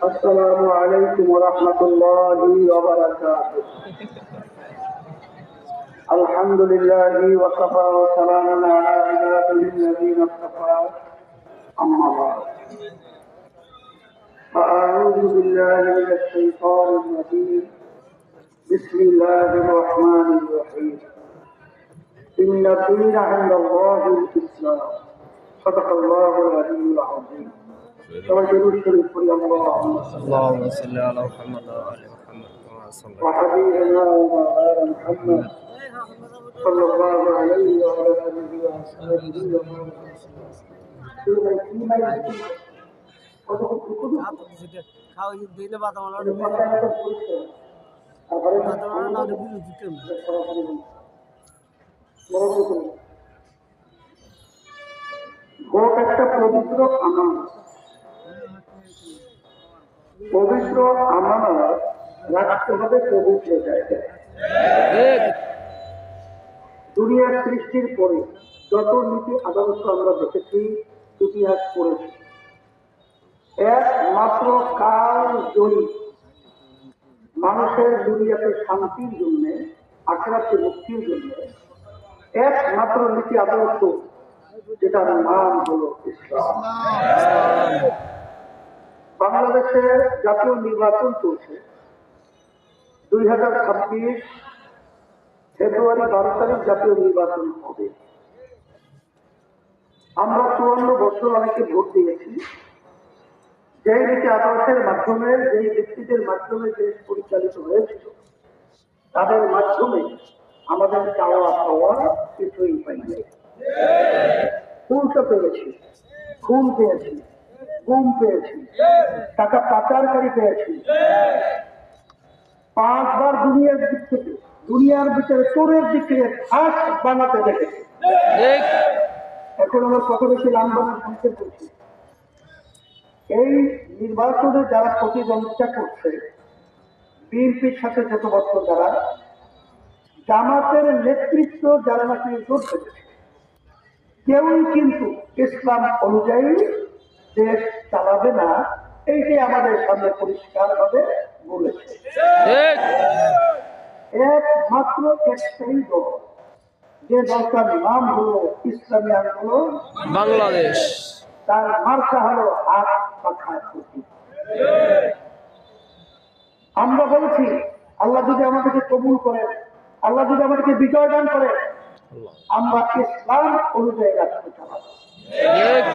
السلام عليكم ورحمة الله وبركاته. الحمد لله وكفى وسلام على عباده الذين اصطفى. أما بعد فأعوذ بالله من الشيطان الرجيم. بسم الله الرحمن الرحيم. إن الدين عند الله الإسلام. صدق الله العلي العظيم. اللهم صل على محمد وعلى محمد كما صليت وحبيبنا ومولانا محمد صلى الله عليه وعلى آله وصحبه وسلم. Vote একটা পবিত্র আমানত। পবিত্র আমানত রাখতে হবে পবিত্র জায়গায়। দুনিয়ার সৃষ্টির পরে যত নীতি আদর্শ আমরা দেখেছি, ইতিহাস পড়েছি, একমাত্র কাল জয়ী মানুষের দুনিয়াতে শান্তির জন্য, আখিরাতে মুক্তির জন্য একমাত্র নীতি আদর্শ, যেটার নাম হলো ইসলাম। বাংলাদেশের জাতীয় নির্বাচন চলছে। 2026 ফেব্রুয়ারি 12 তারিখ জাতীয় নির্বাচন হবে। আমরা 54 বছর অনেকে ভোট দিয়েছি। যেই নীতি আদর্শের মাধ্যমে, যেই ব্যক্তিদের মাধ্যমে দেশ পরিচালিত হয়েছিল, তাদের মাধ্যমে আমাদের চাওয়া পাওয়া কিছুই পাইনি। উল্টো পেয়েছি, খুন পেয়েছি, গুম পেয়েছি, টাকা পাচারকারী পেয়েছি। 5 বার দুনিয়ার দিক থেকে, দুনিয়ার ভিতরে চোরের দিক থেকে ফাঁস বানাতে দেখেছি। এখন আমরা কত বেশি লাম্বানা শুনতে করছি। এই নির্বাচনে যারা প্রতিদ্বন্দ্বিতা করছে, বিএনপির সাথে যত বছর যারা, জামাতের নেতৃত্ব যারা নাকি জোট পেয়েছে, কেউই কিন্তু ইসলাম অনুযায়ী দেশ চালাবে না। এইটাই আমাদের সামনে পরিষ্কার ভাবে বলেছে। একমাত্র একটাই দল, যে দলটার নাম হলো ইসলামী আন্দোলন বাংলাদেশ, তার মার্কা হলো হাত পাখার প্রতি। আমরা বলছি, আল্লাহ যদি আমাদেরকে কবুল করে, আল্লাহ যদি আমাদেরকে বিজয় দান করে, আমরা ইসলাম অনুযায়ী রাষ্ট্র চালাবো।